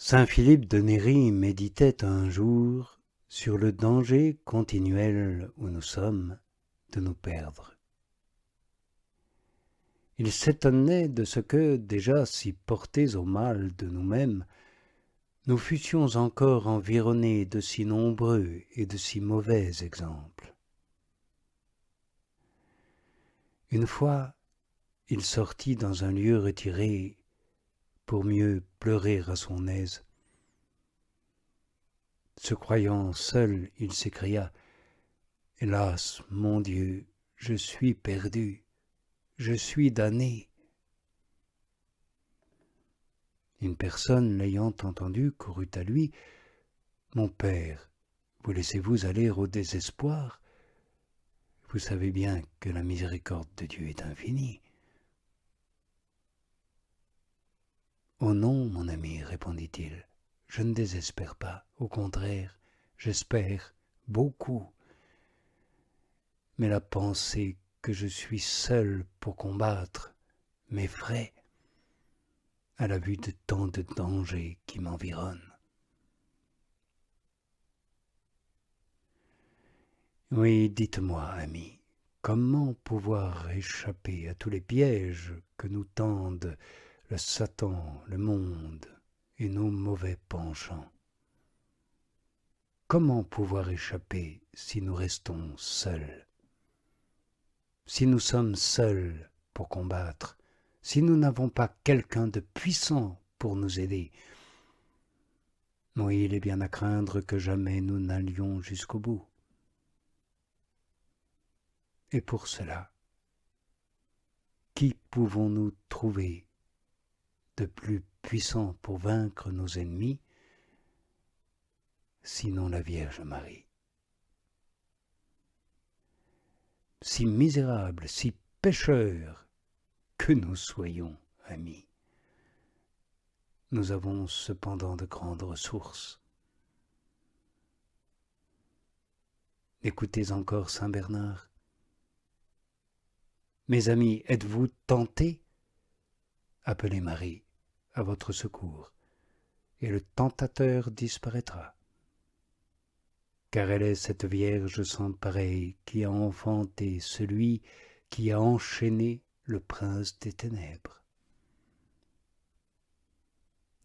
Saint Philippe de Néri méditait un jour sur le danger continuel où nous sommes de nous perdre. Il s'étonnait de ce que, déjà si portés au mal de nous-mêmes, nous fussions encore environnés de si nombreux et de si mauvais exemples. Une fois, il sortit dans un lieu retiré pour mieux pleurer à son aise. Se croyant seul, il s'écria « Hélas, mon Dieu, je suis perdu, je suis damné !» Une personne, l'ayant entendu, courut à lui « Mon père, vous laissez-vous aller au désespoir? Vous savez bien que la miséricorde de Dieu est infinie. » « Oh non, mon ami, répondit-il, je ne désespère pas, au contraire, j'espère beaucoup. Mais la pensée que je suis seul pour combattre m'effraie à la vue de tant de dangers qui m'environnent. Oui, dites-moi, ami, comment pouvoir échapper à tous les pièges que nous tendent le Satan, le monde et nos mauvais penchants? Comment pouvoir échapper si nous restons seuls? Si nous sommes seuls pour combattre, si nous n'avons pas quelqu'un de puissant pour nous aider, oui, il est bien à craindre que jamais nous n'allions jusqu'au bout. Et pour cela, qui pouvons-nous trouver de plus puissant pour vaincre nos ennemis, sinon la Vierge Marie? Si misérables, si pécheurs que nous soyons, amis, nous avons cependant de grandes ressources. Écoutez encore saint Bernard. Mes amis, êtes-vous tentés? Appelez Marie à votre secours, et le tentateur disparaîtra. Car elle est cette Vierge sans pareille qui a enfanté celui qui a enchaîné le prince des ténèbres.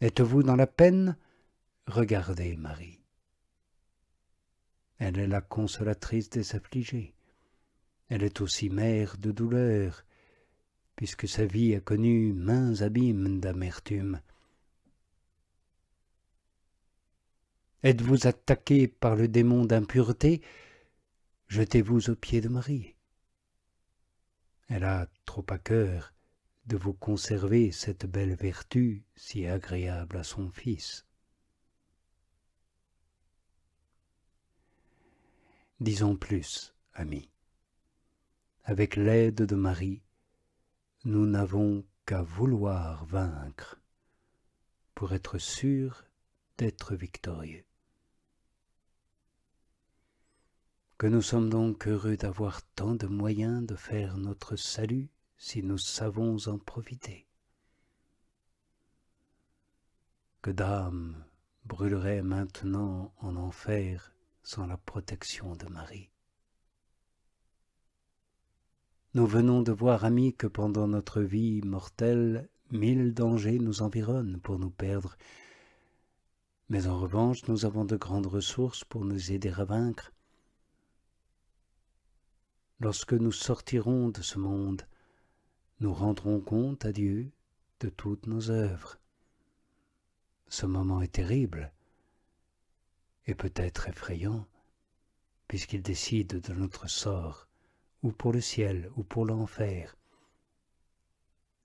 Êtes-vous dans la peine? Regardez Marie. Elle est la consolatrice des affligés. Elle est aussi mère de douleur, puisque sa vie a connu maints abîmes d'amertume. Êtes-vous attaqué par le démon d'impureté? Jetez-vous aux pieds de Marie. Elle a trop à cœur de vous conserver cette belle vertu si agréable à son Fils. Disons plus, amis. Avec l'aide de Marie, nous n'avons qu'à vouloir vaincre pour être sûrs d'être victorieux. Que nous sommes donc heureux d'avoir tant de moyens de faire notre salut si nous savons en profiter. Que d'âmes brûleraient maintenant en enfer sans la protection de Marie. Nous venons de voir, amis, que pendant notre vie mortelle, 1000 dangers nous environnent pour nous perdre. Mais en revanche, nous avons de grandes ressources pour nous aider à vaincre. Lorsque nous sortirons de ce monde, nous rendrons compte à Dieu de toutes nos œuvres. Ce moment est terrible et peut-être effrayant, puisqu'il décide de notre sort, ou pour le ciel, ou pour l'enfer.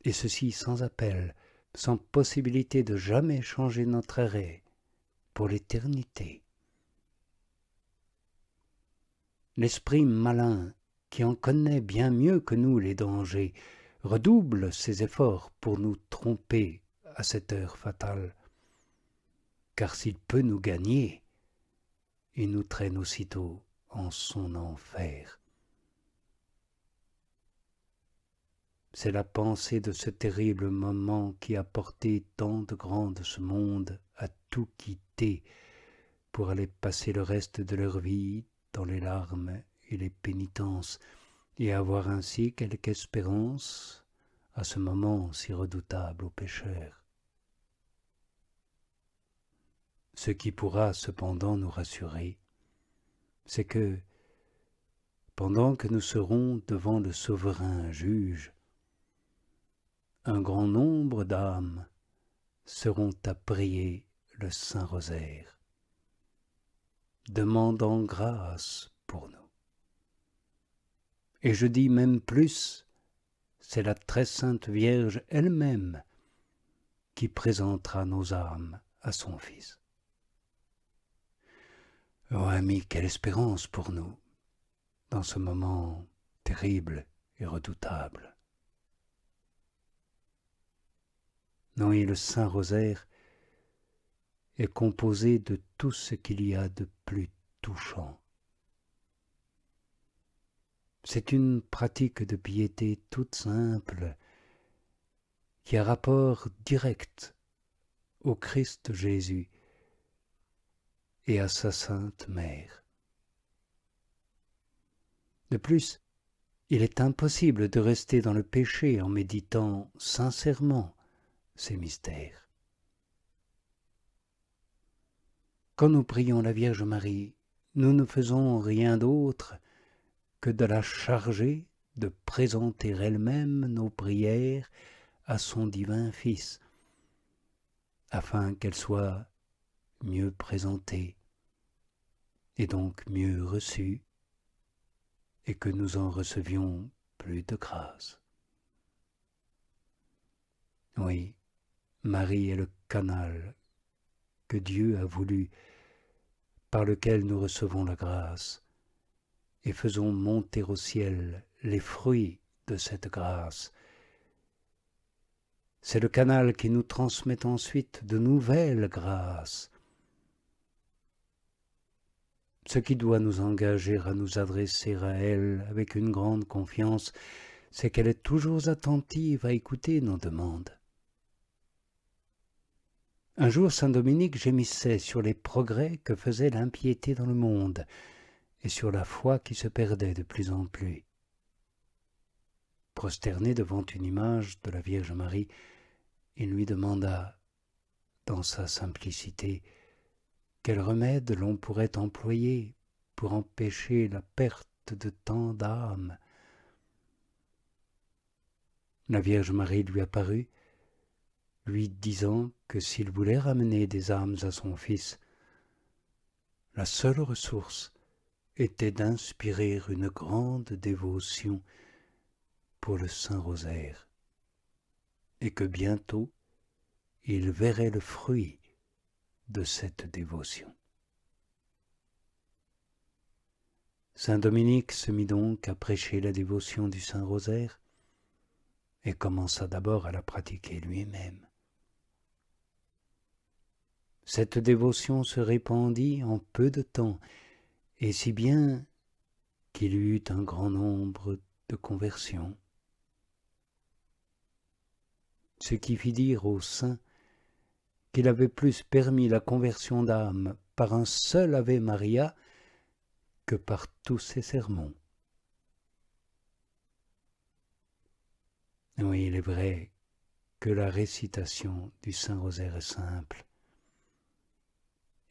Et ceci sans appel, sans possibilité de jamais changer notre arrêt pour l'éternité. L'esprit malin, qui en connaît bien mieux que nous les dangers, redouble ses efforts pour nous tromper à cette heure fatale. Car s'il peut nous gagner, il nous traîne aussitôt en son enfer. C'est la pensée de ce terrible moment qui a porté tant de grand de ce monde à tout quitter pour aller passer le reste de leur vie dans les larmes et les pénitences, et avoir ainsi quelque espérance à ce moment si redoutable aux pécheurs. Ce qui pourra cependant nous rassurer, c'est que, pendant que nous serons devant le souverain juge, un grand nombre d'âmes seront à prier le Saint Rosaire, demandant grâce pour nous. Et je dis même plus, c'est la très sainte Vierge elle-même qui présentera nos âmes à son Fils. Oh amis, quelle espérance pour nous dans ce moment terrible et redoutable. Oui, le Saint Rosaire est composé de tout ce qu'il y a de plus touchant. C'est une pratique de piété toute simple qui a rapport direct au Christ Jésus et à sa Sainte Mère. De plus, il est impossible de rester dans le péché en méditant sincèrement ces mystères. Quand nous prions la Vierge Marie, nous ne faisons rien d'autre que de la charger de présenter elle-même nos prières à son divin Fils, afin qu'elles soient mieux présentées, et donc mieux reçues, et que nous en recevions plus de grâce. Oui, Marie est le canal que Dieu a voulu, par lequel nous recevons la grâce, et faisons monter au ciel les fruits de cette grâce. C'est le canal qui nous transmet ensuite de nouvelles grâces, ce qui doit nous engager à nous adresser à elle avec une grande confiance, c'est qu'elle est toujours attentive à écouter nos demandes. Un jour, saint Dominique gémissait sur les progrès que faisait l'impiété dans le monde et sur la foi qui se perdait de plus en plus. Prosterné devant une image de la Vierge Marie, il lui demanda, dans sa simplicité, quel remède l'on pourrait employer pour empêcher la perte de tant d'âmes. La Vierge Marie lui apparut, lui disant que s'il voulait ramener des âmes à son Fils, la seule ressource était d'inspirer une grande dévotion pour le Saint Rosaire, et que bientôt il verrait le fruit de cette dévotion. Saint Dominique se mit donc à prêcher la dévotion du Saint Rosaire et commença d'abord à la pratiquer lui-même. Cette dévotion se répandit en peu de temps, et si bien qu'il y eut un grand nombre de conversions. Ce qui fit dire au saint qu'il avait plus permis la conversion d'âmes par un seul Ave Maria que par tous ses sermons. Oui, il est vrai que la récitation du Saint Rosaire est simple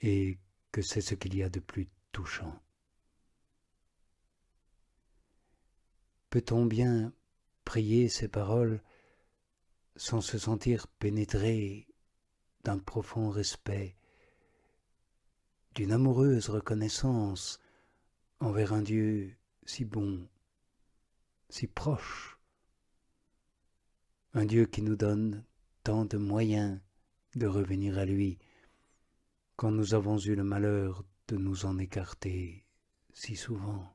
et que c'est ce qu'il y a de plus touchant. Peut-on bien prier ces paroles sans se sentir pénétré d'un profond respect, d'une amoureuse reconnaissance envers un Dieu si bon, si proche, un Dieu qui nous donne tant de moyens de revenir à lui quand nous avons eu le malheur de nous en écarter si souvent.